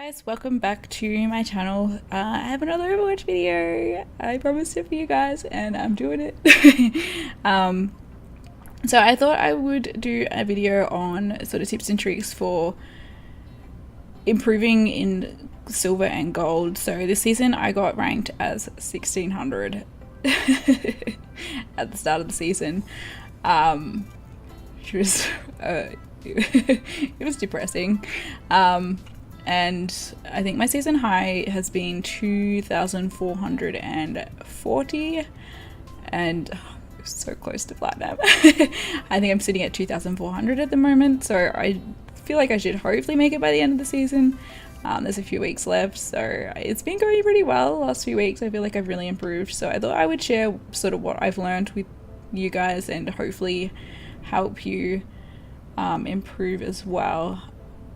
Guys, welcome back to my channel. I have another Overwatch video. I promised it for you guys and I'm doing it. So I thought I would do a video on sort of tips and tricks for improving in silver and gold. So this season I got ranked as 1600 at the start of the season, which was it was depressing. And I think my season high has been 2,440 and so close to platinum. I think I'm sitting at 2,400 at the moment, so I feel like I should hopefully make it by the end of the season. There's a few weeks left, so it's been going pretty well the last few weeks. I feel like I've really improved, so I thought I would share sort of what I've learned with you guys and hopefully help you improve as well.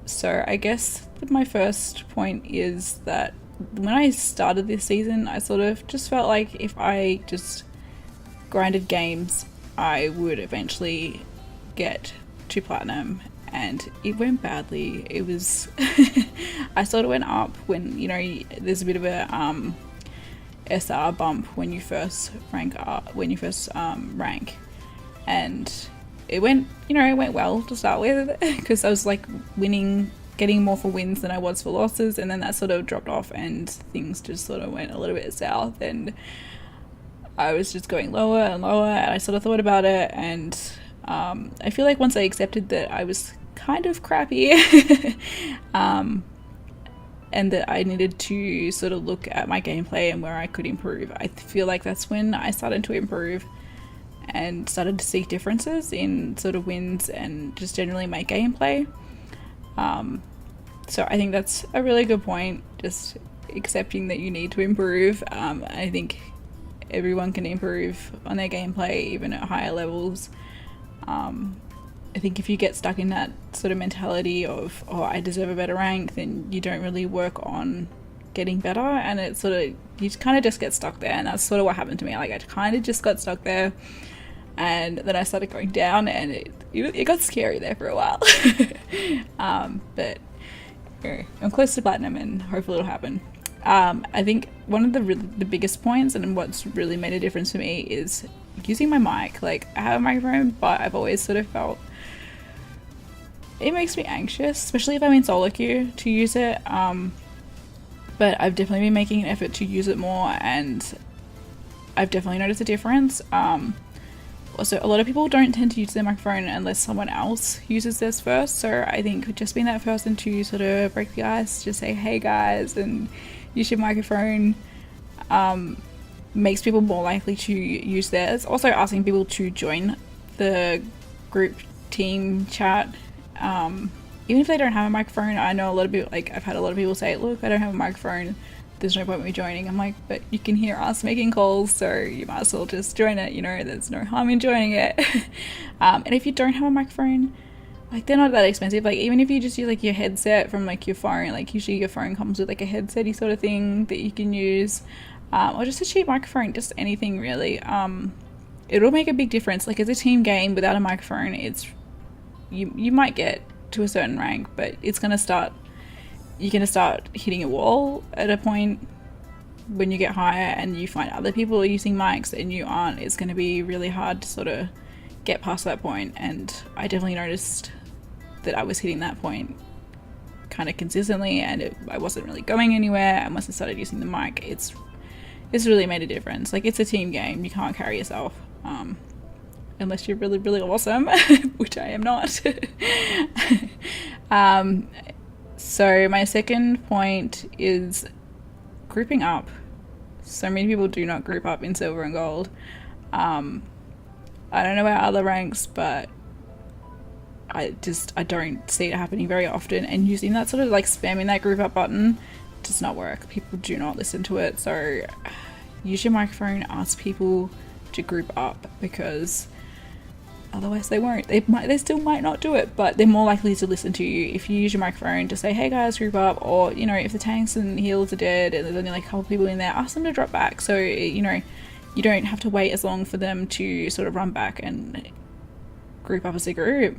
So I guess my first point is that when I started this season, I sort of just felt like if I just grinded games, I would eventually get to platinum, and it went badly. It was I sort of went up when, you know, there's a bit of a SR bump when you first rank up, rank, and it went, you know, it went well to start with because I was like getting more for wins than I was for losses, and then that sort of dropped off and things just sort of went a little bit south and I was just going lower and lower, and I sort of thought about it, and I feel like once I accepted that I was kind of crappy and that I needed to sort of look at my gameplay and where I could improve, I feel like that's when I started to improve and started to see differences in sort of wins and just generally my gameplay. So I think that's a really good point, just accepting that you need to improve. I think everyone can improve on their gameplay even at higher levels. I think if you get stuck in that sort of mentality of, oh, I deserve a better rank, then you don't really work on getting better, and it sort of, you kind of just get stuck there, and that's sort of what happened to me. Like I kind of just got stuck there, and then I started going down, and it got scary there for a while. But I'm close to platinum and hopefully it'll happen. I think one of the biggest points and what's really made a difference for me is using my mic. Like I have a microphone, but I've always sort of felt it makes me anxious, especially if I'm in solo queue, to use it. But I've definitely been making an effort to use it more, and I've definitely noticed a difference. Also, a lot of people don't tend to use their microphone unless someone else uses theirs first, so I think just being that person to sort of break the ice, just say hey guys and use your microphone, makes people more likely to use theirs. Also asking people to join the group team chat, even if they don't have a microphone. I know a lot of people, like I've had a lot of people say, look, I don't have a microphone, there's no point in me joining. I'm like, but you can hear us making calls, so you might as well just join it, you know, there's no harm in joining it. And if you don't have a microphone, like they're not that expensive. Like even if you just use like your headset from like your phone, like usually your phone comes with like a headset-y sort of thing that you can use, or just a cheap microphone, just anything really. It'll make a big difference. Like as a team game without a microphone, it's you might get to a certain rank, but you're gonna start hitting a wall at a point when you get higher and you find other people are using mics and you aren't. It's going to be really hard to sort of get past that point, and I definitely noticed that I was hitting that point kind of consistently, and I wasn't really going anywhere. And once I started using the mic, it's really made a difference. Like it's a team game, you can't carry yourself unless you're really, really awesome, which I am not. So my second point is grouping up. So many people do not group up in silver and gold. I don't know about other ranks, but I don't see it happening very often, and using that sort of like spamming that group up button does not work. People do not listen to it, so use your microphone, ask people to group up, because otherwise they won't. They still might not do it, but they're more likely to listen to you if you use your microphone to say, hey guys, group up. Or, you know, if the tanks and healers are dead and there's only like a couple people in there, ask them to drop back, so, you know, you don't have to wait as long for them to sort of run back and group up as a group.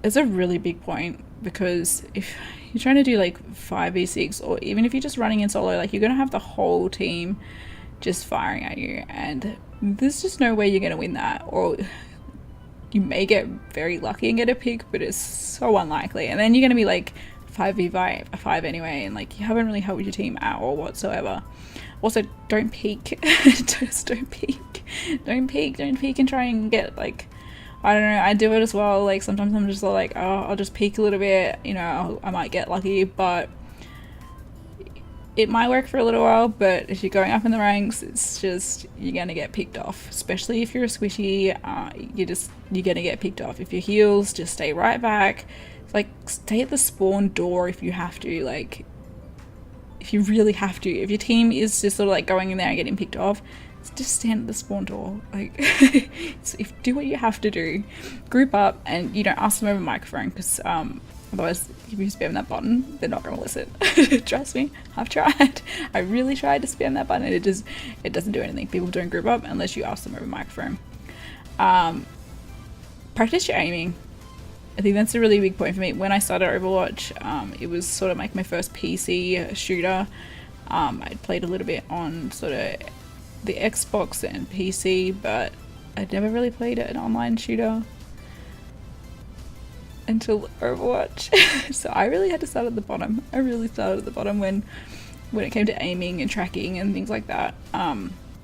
It's a really big point because if you're trying to do like 5v6, or even if you're just running in solo, like you're gonna have the whole team just firing at you, and there's just no way you're gonna win that. Or you may get very lucky and get a pick, but it's so unlikely, and then you're gonna be like 5v5 anyway, and like you haven't really helped your team at all whatsoever. Also, don't peek. Just don't peek. Don't peek and try and get, like, I don't know, I do it as well. Like sometimes I'm just like, oh, I'll just peek a little bit, you know, I might get lucky, but it might work for a little while. But if you're going up in the ranks, it's just, you're gonna get picked off, especially if you're a squishy. You're gonna get picked off. If you're heals, just stay right back. Like, stay at the spawn door if you have to, like, if you really have to. If your team is just sort of like going in there and getting picked off, just stand at the spawn door. Like, so do what you have to do. Group up, and you don't ask them over microphone, because otherwise, if you spam that button, they're not going to listen. Trust me, I've tried. I really tried to spam that button, and it doesn't do anything. People don't group up unless you ask them over microphone. Practice your aiming. I think that's a really big point for me. When I started Overwatch, it was sort of like my first PC shooter. I'd played a little bit on sort of the Xbox and PC, but I'd never really played an online shooter until Overwatch. So I really had to start at the bottom. I really started at the bottom when it came to aiming and tracking and things like that.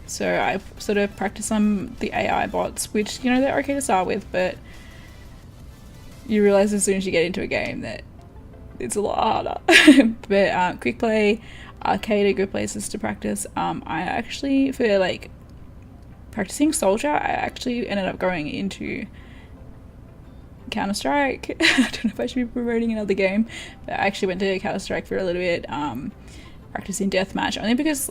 So I sort of practiced on the AI bots, which, you know, they're okay to start with, but you realize as soon as you get into a game that it's a lot harder. But quick play, arcade are good places to practice. I actually, for like practicing soldier, I actually ended up going into Counter-Strike. I don't know if I should be promoting another game, but I actually went to Counter-Strike for a little bit, practicing deathmatch, only because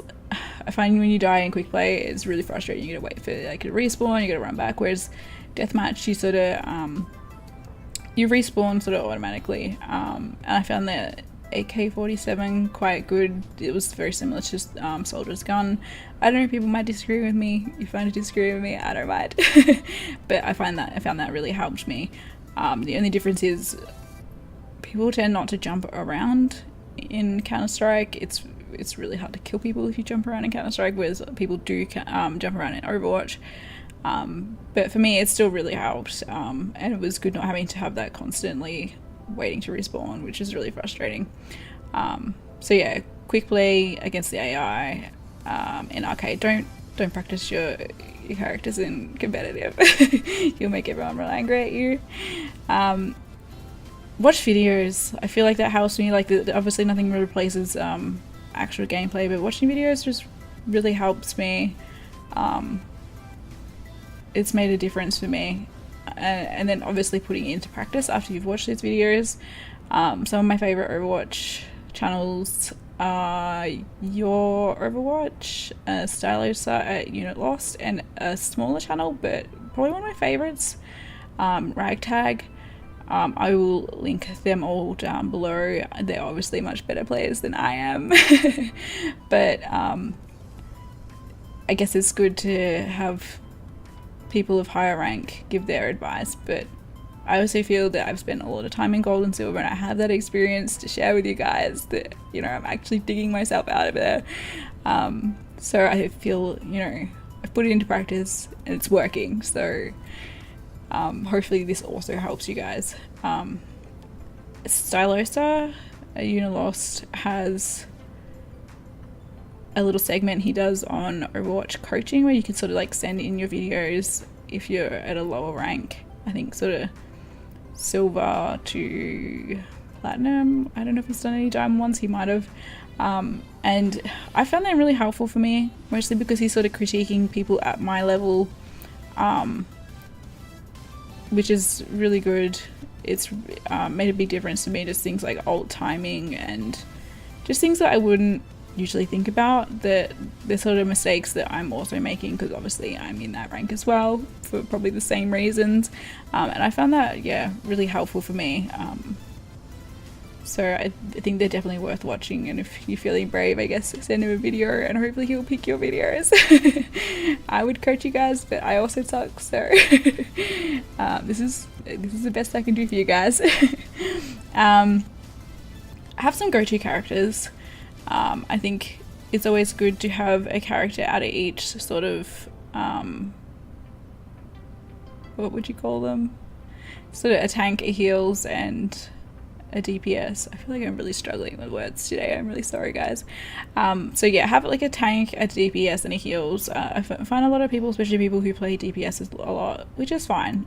I find when you die in quick play, it's really frustrating. You gotta wait for like a respawn, you gotta run back, whereas deathmatch, you sort of you respawn sort of automatically. And I found that AK-47 quite good. It was very similar to Soldier's Gun. I don't know, people might disagree with me. If you disagree with me, I don't mind. But I found that really helped me. The only difference is people tend not to jump around in Counter-Strike. It's really hard to kill people if you jump around in Counter-Strike, whereas people do jump around in Overwatch. But for me, it still really helped, and it was good not having to have that constantly waiting to respawn, which is really frustrating. So yeah, quick play against the AI in arcade. Don't practice your characters in competitive. You'll make everyone real angry at you. Watch videos. I feel like that helps me. Like, obviously nothing replaces actual gameplay, but watching videos just really helps me. It's made a difference for me. And then obviously putting it into practice after you've watched these videos. Some of my favorite Overwatch channels are Your Overwatch, Stylosa at Unit Lost, and a smaller channel, but probably one of my favorites, Ragg Tagg. I will link them all down below. They're obviously much better players than I am. But I guess it's good to have people of higher rank give their advice, but I also feel that I've spent a lot of time in gold and silver, and I have that experience to share with you guys that, you know, I'm actually digging myself out of there. So I feel, you know, I've put it into practice and it's working. So hopefully this also helps you guys. Stylosa at Unilost has a little segment he does on Overwatch coaching, where you can sort of like send in your videos if you're at a lower rank. I think sort of silver to platinum. I don't know if he's done any diamond ones. He might have. And I found that really helpful for me, mostly because he's sort of critiquing people at my level, which is really good. It's made a big difference to me, just things like ult timing and just things that I wouldn't usually think about, that the sort of mistakes that I'm also making, because obviously I'm in that rank as well for probably the same reasons. And I found that, yeah, really helpful for me. So I think they're definitely worth watching, and if you're feeling brave, I guess send him a video and hopefully he'll pick your videos. I would coach you guys, but I also suck, so this is the best I can do for you guys. I have some go-to characters. I think it's always good to have a character out of each sort of, what would you call them? Sort of a tank, a heals, and a DPS. I feel like I'm really struggling with words today. I'm really sorry, guys. So yeah, have like a tank, a DPS, and a heals. I find a lot of people, especially people who play DPS a lot, which is fine.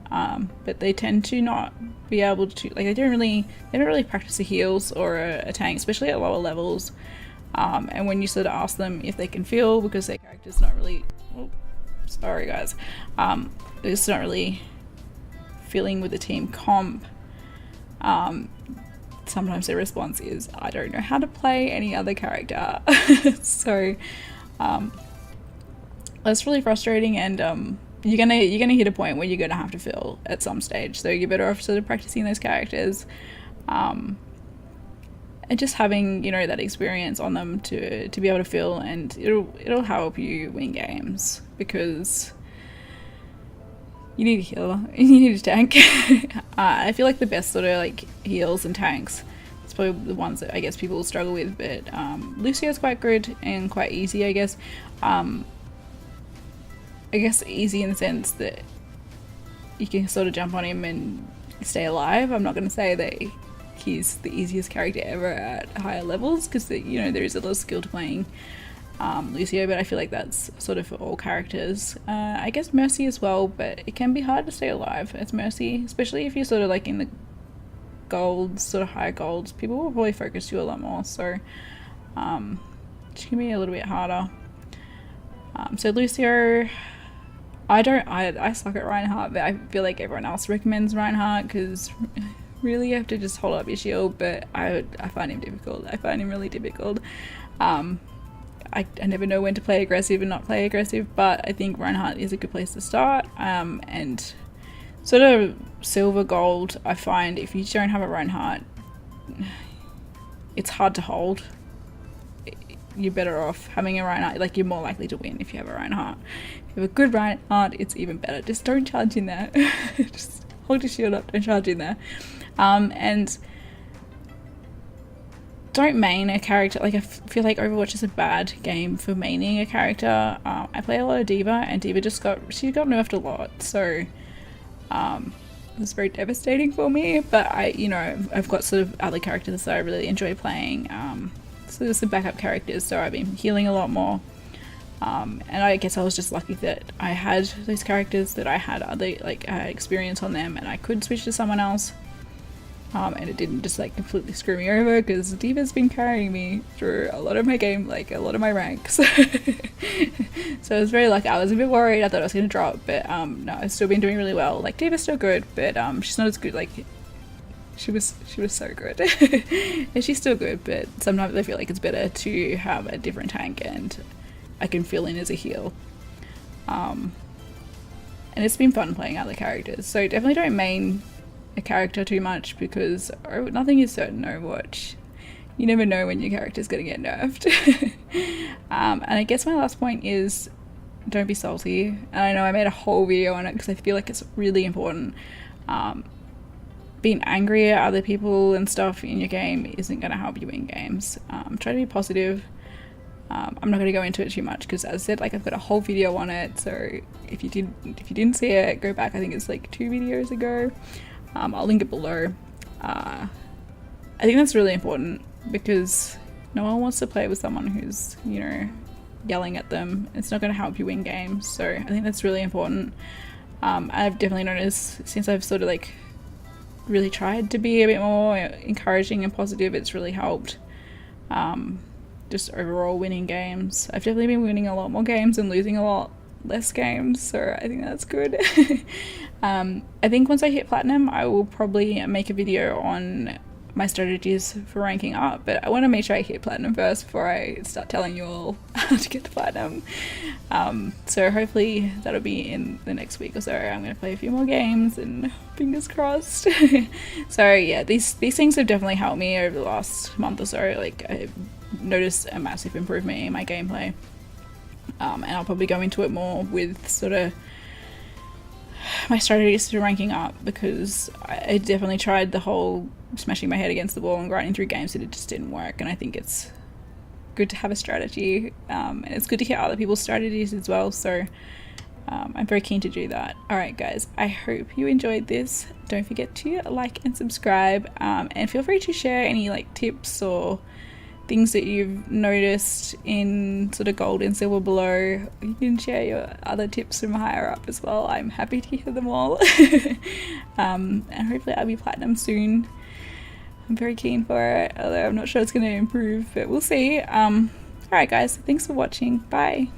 But they tend to not be able to, like, they don't really practice the heals or a tank, especially at lower levels. And when you sort of ask them if they can feel, because their character's not really, oh, sorry guys, it's not really feeling with the team comp. Sometimes their response is, I don't know how to play any other character. So that's really frustrating, and you're gonna hit a point where you're gonna have to fill at some stage. So you're better off sort of practicing those characters, and just having, you know, that experience on them to be able to fill, and it'll help you win games, because you need a healer, you need a tank. I feel like the best sort of like heals and tanks, it's probably the ones that I guess people struggle with, but Lucio's quite good and quite easy, I guess. Easy in the sense that you can sort of jump on him and stay alive. I'm not going to say that he's the easiest character ever at higher levels, because, you know, there is a lot of skill to playing Lucio, but I feel like that's sort of for all characters. I guess Mercy as well, but it can be hard to stay alive as Mercy, especially if you're sort of like in the golds, sort of higher golds. People will probably focus you a lot more, so it can be a little bit harder. So Lucio, I suck at Reinhardt, but I feel like everyone else recommends Reinhardt, because really you have to just hold up your shield, but I find him difficult. I find him really difficult. I never know when to play aggressive and not play aggressive, but I think Reinhardt is a good place to start. And sort of silver gold, I find if you don't have a Reinhardt, it's hard to hold. You're better off having a Reinhardt. Like, you're more likely to win if you have a Reinhardt. If you have a good Reinhardt, it's even better. Just don't charge in there. Just hold your shield up, don't charge in there. And don't main a character. Like, I feel like Overwatch is a bad game for maining a character. I play a lot of d.va, and d.va she got nerfed a lot, so it was very devastating for me. But I've got sort of other characters that I really enjoy playing. So there's some backup characters, so I've been healing a lot more. And I guess I was just lucky that I had those characters, that I had other, like, I had experience on them, and I could switch to someone else. And it didn't just like completely screw me over, because d.va's been carrying me through a lot of my game, like a lot of my ranks. So I was very lucky. I was a bit worried. I thought I was going to drop, but no, I've still been doing really well. Like, d.va's still good, but she's not as good. Like, she was so good. And she's still good, but sometimes I feel like it's better to have a different tank, and I can fill in as a heal. And it's been fun playing other characters, so definitely don't main a character too much, because nothing is certain in Overwatch. You never know when your character's going to get nerfed. And I guess my last point is, don't be salty. And I know I made a whole video on it because I feel like it's really important. Being angry at other people and stuff in your game isn't going to help you win games. Try to be positive. I'm not going to go into it too much, because as I said, like, I've got a whole video on it, so if you didn't see it, go back. I think it's like 2 videos ago. I'll link it below. I think that's really important, because no one wants to play with someone who's, you know, yelling at them. It's not going to help you win games, so I think that's really important. I've definitely noticed, since I've sort of like really tried to be a bit more encouraging and positive, it's really helped just overall winning games. I've definitely been winning a lot more games and losing a lot less games, so I think that's good. I think once I hit platinum, I will probably make a video on my strategies for ranking up, but I want to make sure I hit platinum first before I start telling you all how to get to platinum. So hopefully that'll be in the next week or so. I'm going to play a few more games, and fingers crossed. So yeah, these things have definitely helped me over the last month or so. Like, I've noticed a massive improvement in my gameplay. And I'll probably go into it more with sort of my strategies for ranking up, because I definitely tried the whole smashing my head against the wall and grinding through games that it just didn't work. And I think it's good to have a strategy, and it's good to hear other people's strategies as well. So I'm very keen to do that. Alright guys, I hope you enjoyed this. Don't forget to like and subscribe, and feel free to share any like tips or things that you've noticed in sort of gold and silver below. You can share your other tips from higher up as well. I'm happy to hear them all. And hopefully I'll be platinum soon. I'm very keen for it, although I'm not sure it's going to improve, but we'll see. Alright guys, thanks for watching. Bye.